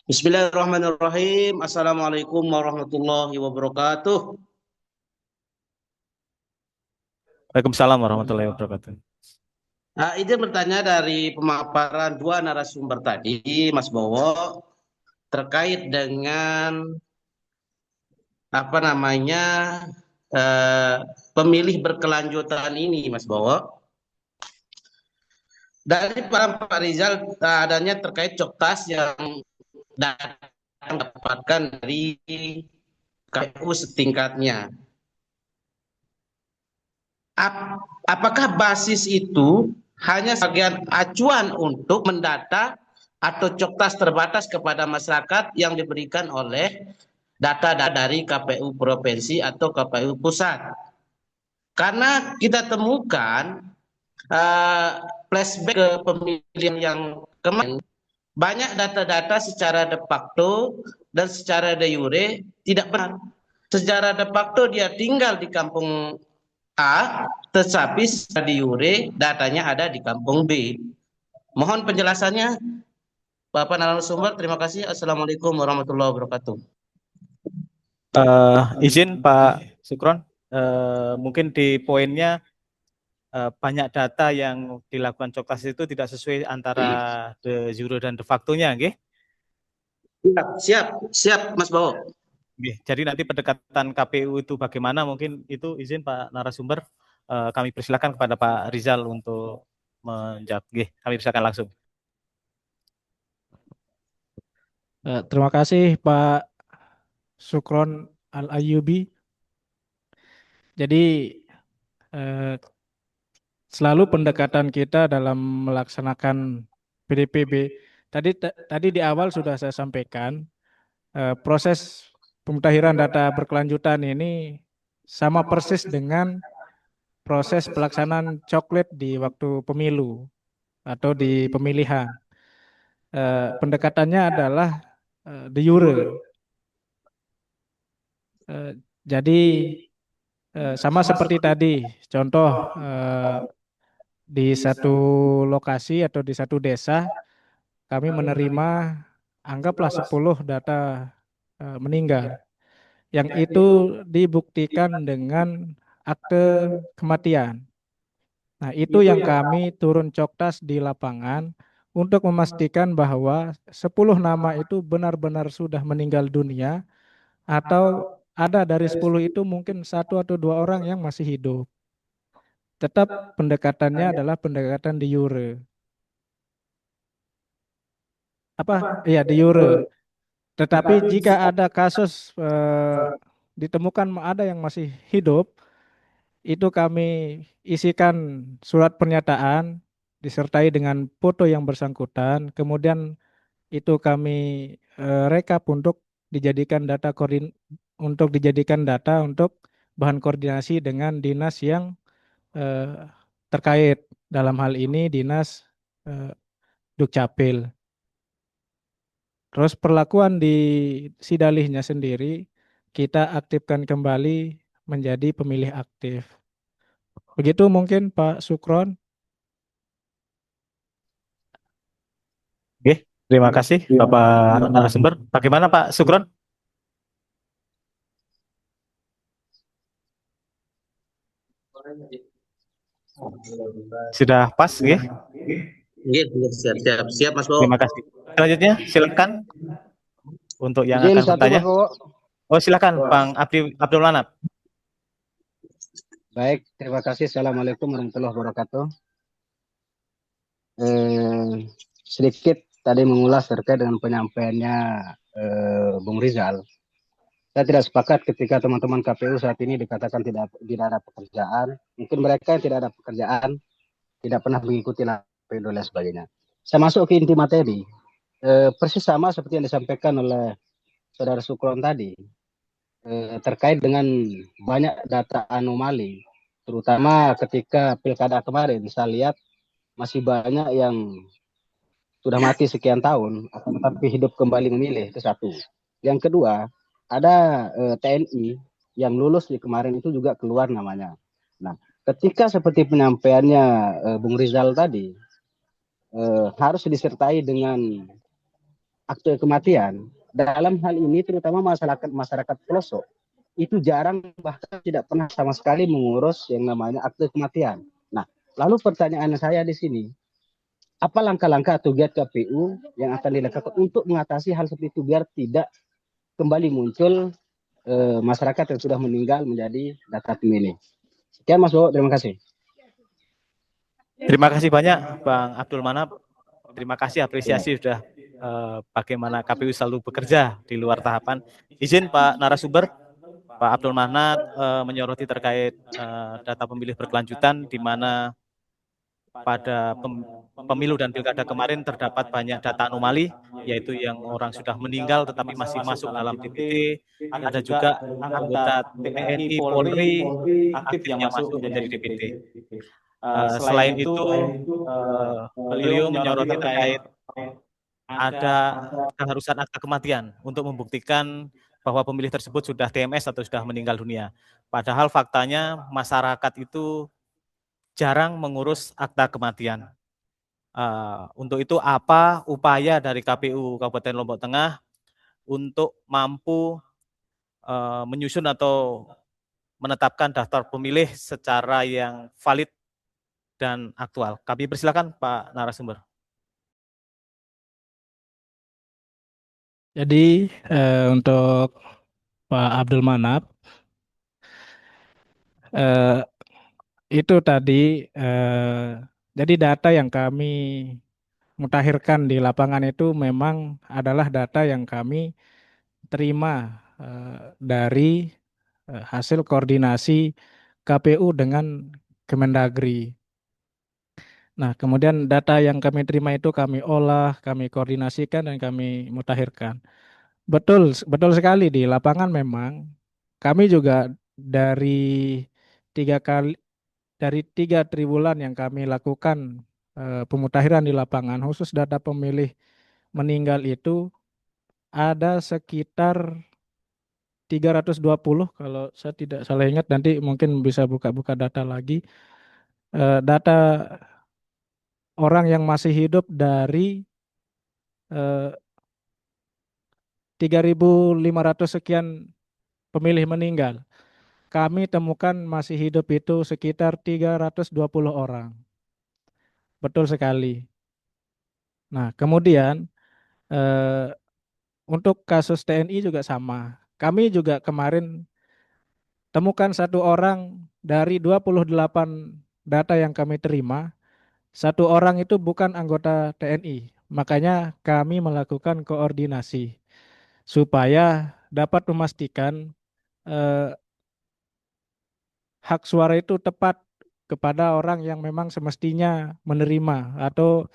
Bismillahirrahmanirrahim. Assalamualaikum warahmatullahi wabarakatuh. Waalaikumsalam warahmatullahi wabarakatuh. Izin bertanya dari pemaparan 2 narasumber tadi, Mas Bowo, terkait dengan pemilih berkelanjutan ini, Mas Bowo. Dari Pak Rizal adanya terkait Coktas yang dapatkan dari KPU setingkatnya. Apakah basis itu hanya sebagai acuan untuk mendata atau Coktas terbatas kepada masyarakat yang diberikan oleh data dari KPU provinsi atau KPU pusat? Karena kita temukan flashback ke pemilihan yang kemarin, banyak data-data secara de facto dan secara de jure tidak benar. Secara de facto dia tinggal di kampung A, tetapi secara de jure datanya ada di kampung B. Mohon penjelasannya, Bapak narasumber. Terima kasih. Assalamualaikum warahmatullahi wabarakatuh. Izin Pak Sukron, mungkin di poinnya banyak data yang dilakukan Coktas itu tidak sesuai antara de jure dan de facto-nya, nggih? Siap Mas Bowo. Jadi nanti pendekatan KPU itu bagaimana, mungkin itu izin Pak narasumber, kami persilakan kepada Pak Rizal untuk menjawab. Kami persilakan langsung. Terima kasih Pak Sukron Al-Ayyubi. Jadi selalu pendekatan kita dalam melaksanakan PDPB. Tadi di awal sudah saya sampaikan, proses pemutahiran data berkelanjutan ini sama persis dengan proses pelaksanaan coklat di waktu pemilu atau di pemilihan. Pendekatannya adalah de jure. Jadi sama seperti tadi, contoh di satu lokasi atau di satu desa kami menerima anggaplah 10 data meninggal. Yang itu dibuktikan dengan akte kematian. Nah, itu yang kami turun coktas di lapangan untuk memastikan bahwa 10 nama itu benar-benar sudah meninggal dunia atau ada dari 10 itu mungkin 1 atau 2 orang yang masih hidup. Tetap pendekatannya adalah pendekatan de jure. Iya, de jure. Tetapi jika ada kasus ditemukan ada yang masih hidup, itu kami isikan surat pernyataan disertai dengan foto yang bersangkutan, kemudian itu kami rekap untuk dijadikan data untuk bahan koordinasi dengan dinas yang terkait, dalam hal ini dinas Dukcapil. Terus perlakuan di Sidalihnya sendiri kita aktifkan kembali menjadi pemilih aktif. Begitu mungkin Pak Sukron. Oke, terima kasih Bapak narasumber. Bagaimana Pak Sukron? Sudah pas, ya? Gitu, siap Mas Bowo. Terima kasih. Selanjutnya silakan untuk yang Izin akan satu bertanya. Mas Bowo. Oh, silakan Bang Abdul Manap. Baik, terima kasih. Assalamualaikum warahmatullahi wabarakatuh. Sedikit tadi mengulas terkait dengan penyampaiannya Bung Rizal. Saya tidak sepakat ketika teman-teman KPU saat ini dikatakan tidak ada pekerjaan. Mungkin mereka yang tidak ada pekerjaan tidak pernah mengikuti KPU dan lain sebagainya. Saya masuk ke inti materi. Persis sama seperti yang disampaikan oleh Saudara Sukron tadi. Terkait dengan banyak data anomali, terutama ketika pilkada kemarin, saya lihat masih banyak yang sudah mati sekian tahun, tetapi hidup kembali memilih, itu satu. Yang kedua, ada TNI yang lulus di kemarin itu juga keluar namanya. Nah, ketika seperti penyampaiannya Bung Rizal tadi, harus disertai dengan akte kematian. Dalam hal ini terutama masyarakat pelosok itu jarang bahkan tidak pernah sama sekali mengurus yang namanya akte kematian. Nah, lalu pertanyaan saya di sini, apa langkah-langkah atau giat KPU yang akan dilakukan untuk mengatasi hal seperti itu biar tidak kembali muncul masyarakat yang sudah meninggal menjadi data pemilih. Sekian Mas Bowo, terima kasih. Terima kasih banyak Bang Abdul Manap. Terima kasih apresiasi sudah bagaimana KPU selalu bekerja di luar tahapan. Izin Pak narasumber, Pak Abdul Manap menyoroti terkait data pemilih berkelanjutan di mana pada pemilu dan pilkada kemarin terdapat banyak data anomali, yaitu yang orang sudah meninggal tetapi masih masuk dalam DPT, ada juga anggota TNI, Polri aktif yang masuk menjadi DPT. Selain itu, beliau menyoroti terkait ada keharusan akta kematian untuk membuktikan bahwa pemilih tersebut sudah TMS atau sudah meninggal dunia. Padahal faktanya masyarakat itu jarang mengurus akta kematian. Untuk itu apa upaya dari KPU Kabupaten Lombok Tengah untuk mampu menyusun atau menetapkan daftar pemilih secara yang valid dan aktual. Kami persilakan Pak narasumber. Jadi untuk Pak Abdul Manap, itu tadi jadi data yang kami mutakhirkan di lapangan itu memang adalah data yang kami terima dari hasil koordinasi KPU dengan Kemendagri. Nah, kemudian data yang kami terima itu kami olah, kami koordinasikan dan kami mutakhirkan. Betul sekali di lapangan memang kami juga dari 3 kali dari 3 triwulan yang kami lakukan pemutahiran di lapangan, khusus data pemilih meninggal itu ada sekitar 320, kalau saya tidak salah ingat, nanti mungkin bisa buka-buka data lagi. Data orang yang masih hidup dari 3.500 sekian pemilih meninggal. Kami temukan masih hidup itu sekitar 320 orang. Betul sekali. Nah, kemudian untuk kasus TNI juga sama. Kami juga kemarin temukan 1 orang dari 28 data yang kami terima. 1 orang itu bukan anggota TNI. Makanya kami melakukan koordinasi supaya dapat memastikan hak suara itu tepat kepada orang yang memang semestinya menerima atau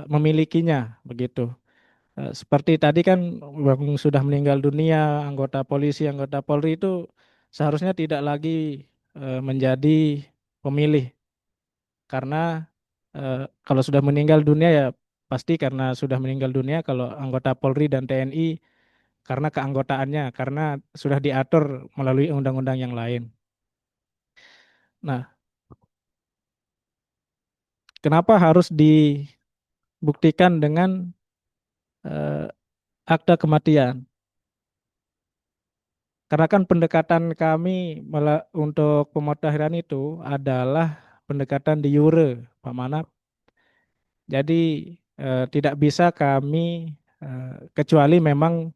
memilikinya, begitu. Seperti tadi kan yang sudah meninggal dunia, anggota polisi, anggota Polri itu seharusnya tidak lagi menjadi pemilih, karena kalau sudah meninggal dunia ya pasti karena sudah meninggal dunia. Kalau anggota Polri dan TNI karena keanggotaannya, karena sudah diatur melalui undang-undang yang lain. Nah, kenapa harus dibuktikan dengan akta kematian? Karena kan pendekatan kami untuk pemutahiran itu adalah pendekatan de jure, Pak Manap. Jadi tidak bisa kami kecuali memang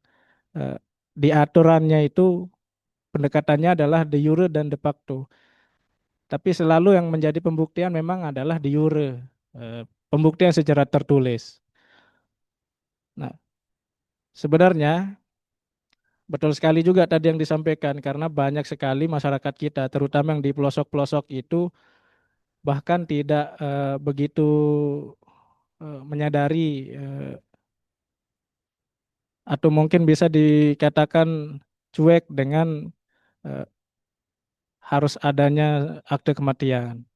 di aturannya itu pendekatannya adalah de jure dan de facto. Tapi selalu yang menjadi pembuktian memang adalah de jure, pembuktian secara tertulis. Nah, sebenarnya betul sekali juga tadi yang disampaikan, karena banyak sekali masyarakat kita, terutama yang di pelosok-pelosok itu, bahkan tidak begitu menyadari atau mungkin bisa dikatakan cuek dengan eh, harus adanya akte kematian.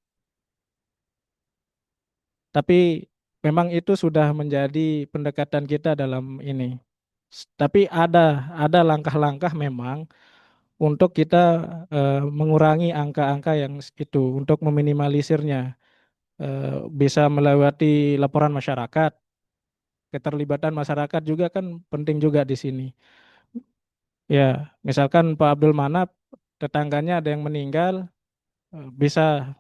Tapi memang itu sudah menjadi pendekatan kita dalam ini. Tapi ada langkah-langkah memang untuk kita mengurangi angka-angka yang itu, untuk meminimalisirnya. Bisa melewati laporan masyarakat, keterlibatan masyarakat juga kan penting juga di sini. Ya, misalkan Pak Abdul Manap, tetangganya ada yang meninggal, bisa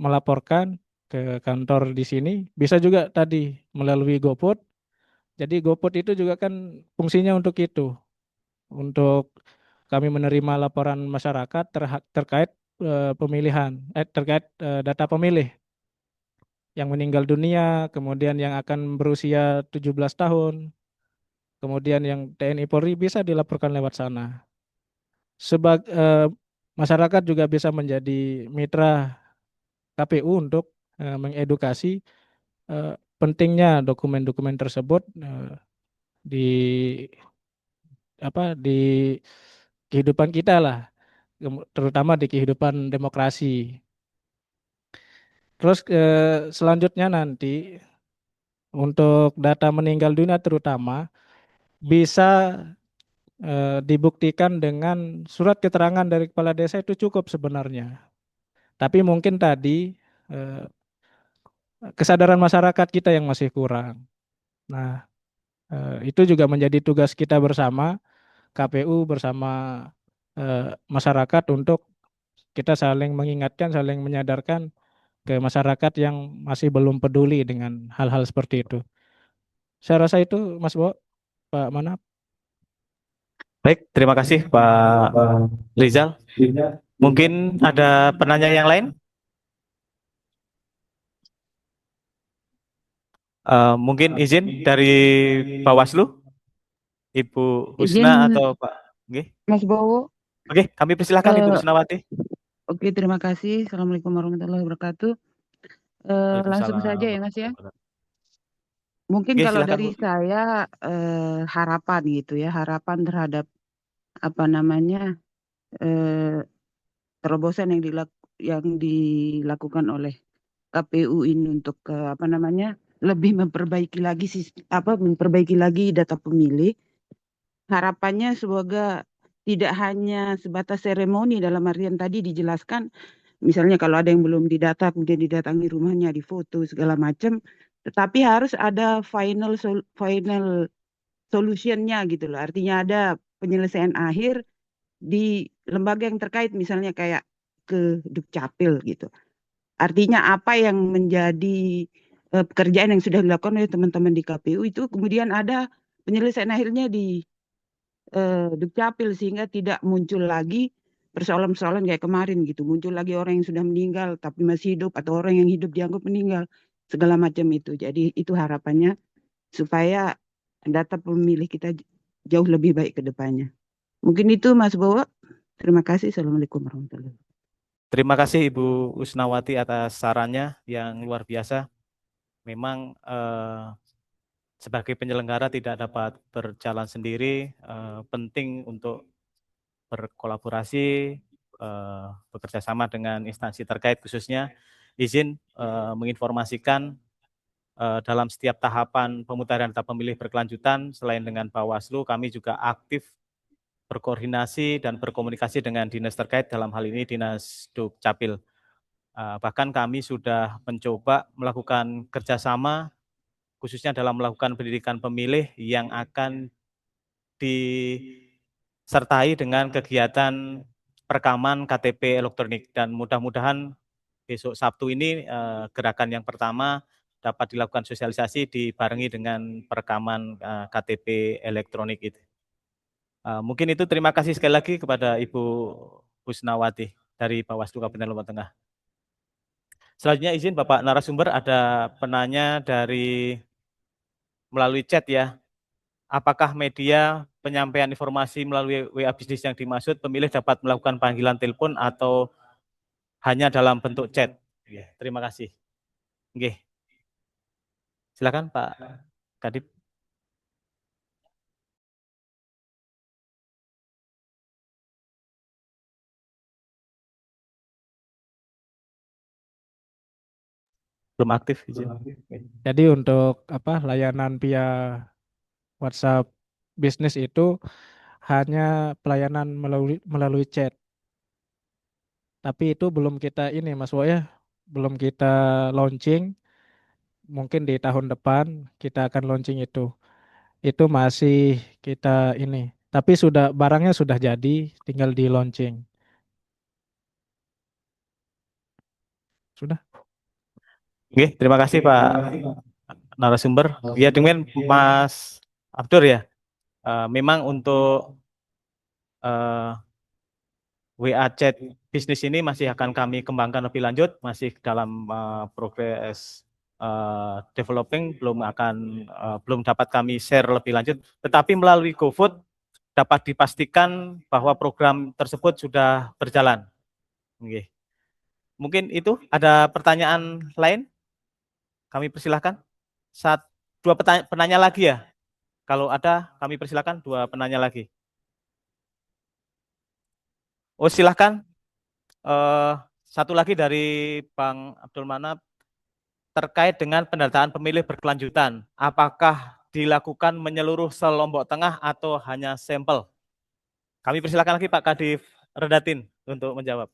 melaporkan ke kantor di sini, bisa juga tadi melalui GoPut. Jadi GoPut itu juga kan fungsinya untuk itu, untuk kami menerima laporan masyarakat terkait pemilihan, terkait data pemilih yang meninggal dunia, kemudian yang akan berusia 17 tahun, kemudian yang TNI Polri bisa dilaporkan lewat sana. Masyarakat juga bisa menjadi mitra KPU untuk mengedukasi pentingnya dokumen-dokumen tersebut di di kehidupan kita lah, terutama di kehidupan demokrasi. Terus selanjutnya nanti untuk data meninggal dunia terutama bisa dibuktikan dengan surat keterangan dari kepala desa itu cukup sebenarnya. Tapi mungkin tadi kesadaran masyarakat kita yang masih kurang. Nah, itu juga menjadi tugas kita bersama, KPU bersama masyarakat, untuk kita saling mengingatkan, saling menyadarkan ke masyarakat yang masih belum peduli dengan hal-hal seperti itu. Saya rasa itu, Mas Bo, Pak Manap. Baik, terima kasih Pak Rizal. Mungkin ada penanya yang lain? Mungkin izin dari Bawaslu, Ibu Husna Izin atau Pak. Oke, Mas Bowo. kami persilahkan Ibu Eh, Husnawati. Oke, terima kasih. Assalamualaikum warahmatullahi wabarakatuh. Langsung Waalaikumsalam saja ya Mas ya. warahmatullahi wabarakatuh. Mungkin Oke, kalau silakan dari Bu. saya harapan gitu ya, harapan terhadap apa namanya terobosan yang dilakukan oleh KPU ini untuk lebih memperbaiki lagi data pemilih. Harapannya semoga tidak hanya sebatas seremoni, dalam artian tadi dijelaskan, misalnya kalau ada yang belum didata, kemudian didatangi rumahnya, difoto segala macam, tetapi harus ada final solutionnya gitu loh. Artinya ada penyelesaian akhir di lembaga yang terkait, misalnya kayak ke Dukcapil gitu. Artinya apa yang menjadi pekerjaan yang sudah dilakukan oleh teman-teman di KPU itu kemudian ada penyelesaian akhirnya di Dukcapil, sehingga tidak muncul lagi persoalan-persoalan kayak kemarin gitu. Muncul lagi orang yang sudah meninggal tapi masih hidup, atau orang yang hidup dianggap meninggal, segala macam itu. Jadi itu harapannya supaya data pemilih kita jauh lebih baik ke depannya. Mungkin itu Mas Bowo. Terima kasih. Assalamualaikum warahmatullahi wabarakatuh. Terima kasih Ibu Usnawati atas sarannya yang luar biasa. Memang sebagai penyelenggara tidak dapat berjalan sendiri, penting untuk berkolaborasi, bekerja sama dengan instansi terkait, khususnya izin menginformasikan dalam setiap tahapan pemutaran data pemilih berkelanjutan, selain dengan Bawaslu, kami juga aktif berkoordinasi dan berkomunikasi dengan dinas terkait, dalam hal ini Dinas Dukcapil. Bahkan kami sudah mencoba melakukan kerjasama, khususnya dalam melakukan pendidikan pemilih yang akan disertai dengan kegiatan perekaman KTP elektronik, dan mudah-mudahan besok Sabtu ini gerakan yang pertama dapat dilakukan sosialisasi dibarengi dengan perekaman KTP elektronik itu. Mungkin itu, terima kasih sekali lagi kepada Ibu Husnawati dari Bawaslu Kabupaten Lombok Tengah. Selanjutnya izin Bapak narasumber, ada penanya melalui chat ya. Apakah media penyampaian informasi melalui WA bisnis yang dimaksud pemilih dapat melakukan panggilan telepon atau hanya dalam bentuk chat? Terima kasih. Oke. Silakan Pak Kadip. Belum aktif izin. Jadi untuk layanan via WhatsApp bisnis itu hanya pelayanan melalui chat. Tapi itu belum kita ini Mas Wo ya, belum kita launching. Mungkin di tahun depan kita akan launching itu. Itu masih kita ini. Tapi barangnya sudah jadi, tinggal di launching. Sudah. Oke, terima kasih Pak narasumber. Ya, dengan Mas Abdur ya. Memang untuk WA chat bisnis ini masih akan kami kembangkan lebih lanjut, masih dalam progres developing, belum dapat kami share lebih lanjut. Tetapi melalui GoFood dapat dipastikan bahwa program tersebut sudah berjalan. Oke. Mungkin itu, ada pertanyaan lain? Kami persilahkan. Dua penanya lagi ya. Kalau ada, kami persilahkan 2 penanya lagi. Oh, silahkan. Satu lagi dari Bang Abdul Manap, terkait dengan pendataan pemilih berkelanjutan. Apakah dilakukan menyeluruh se-Lombok Tengah atau hanya sampel? Kami persilakan lagi Pak Kadif Redatin untuk menjawab.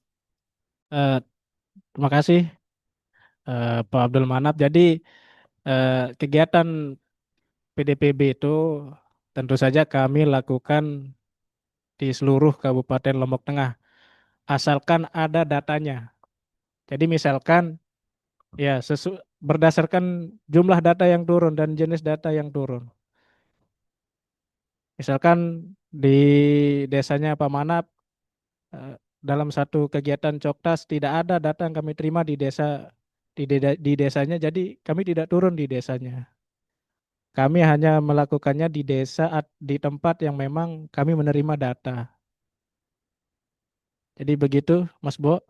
Terima kasih Pak Abdul Manap. Jadi kegiatan PDPB itu tentu saja kami lakukan di seluruh Kabupaten Lombok Tengah, asalkan ada datanya. Jadi misalkan ya berdasarkan jumlah data yang turun dan jenis data yang turun. Misalkan di desanya Pak Manap, dalam satu kegiatan Coktas tidak ada data yang kami terima di desanya, jadi kami tidak turun di desanya. Kami hanya melakukannya di desa, di tempat yang memang kami menerima data. Jadi begitu Mas Bo.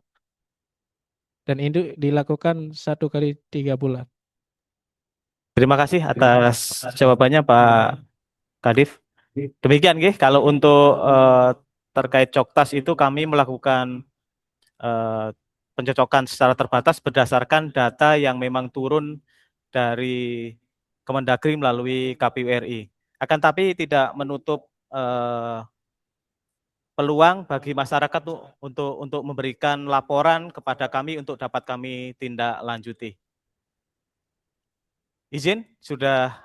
Dan itu dilakukan 1 kali 3 bulan. Terima kasih atas jawabannya Pak Kadif. Demikian kalau untuk terkait Coktas itu kami melakukan pencocokan secara terbatas berdasarkan data yang memang turun dari Kemendagri melalui KPU RI. Akan tapi tidak menutup peluang bagi masyarakat untuk memberikan laporan kepada kami untuk dapat kami tindak lanjuti. Izin, sudah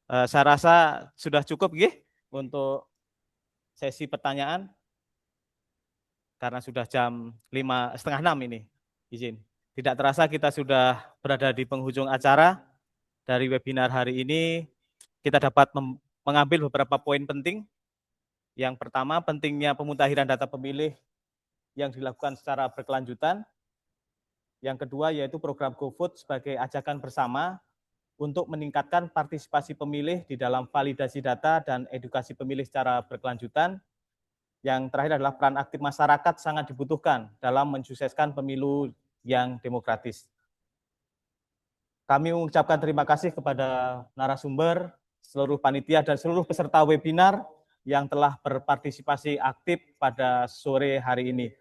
saya rasa sudah cukup nggih untuk sesi pertanyaan karena sudah jam 5:30 ini. Izin. Tidak terasa kita sudah berada di penghujung acara dari webinar hari ini. Kita dapat mengambil beberapa poin penting. Yang pertama, pentingnya pemutahiran data pemilih yang dilakukan secara berkelanjutan. Yang kedua, yaitu program GoVote sebagai ajakan bersama untuk meningkatkan partisipasi pemilih di dalam validasi data dan edukasi pemilih secara berkelanjutan. Yang terakhir adalah peran aktif masyarakat sangat dibutuhkan dalam mensukseskan pemilu yang demokratis. Kami mengucapkan terima kasih kepada narasumber, seluruh panitia, dan seluruh peserta webinar yang telah berpartisipasi aktif pada sore hari ini.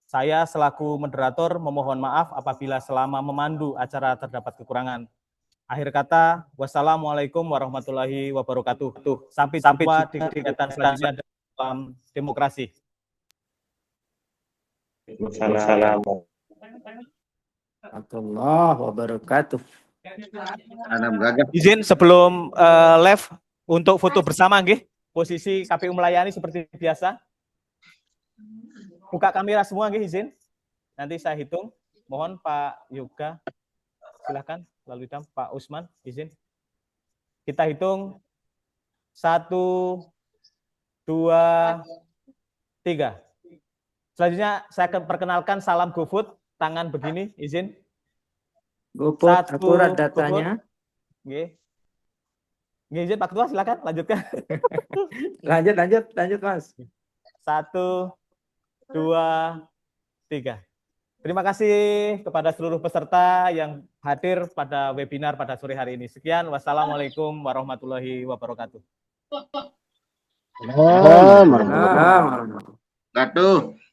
Saya selaku moderator memohon maaf apabila selama memandu acara terdapat kekurangan. Akhir kata, wassalamualaikum warahmatullahi wabarakatuh. Sampai jumpa di kegiatan selanjutnya dalam demokrasi. Assalamualaikum warahmatullahi wabarakatuh. Izin sebelum live untuk foto bersama nggih. Posisi KPU melayani seperti biasa. Buka kamera semua nggih izin. Nanti saya hitung. Mohon Pak Yoga, silakan lalu dam Pak Usman izin. Kita hitung 1, 2, 3. Selanjutnya saya akan perkenalkan salam GoVote, tangan begini izin. GoVote akurat datanya. Nggih. Nggih izin Pak Ketua silakan lanjutkan. Lanjut Mas. 1, 2, 3. Terima kasih kepada seluruh peserta yang hadir pada webinar pada sore hari ini. Sekian, wassalamualaikum warahmatullahi wabarakatuh. Warahmatullahi wabarakatuh.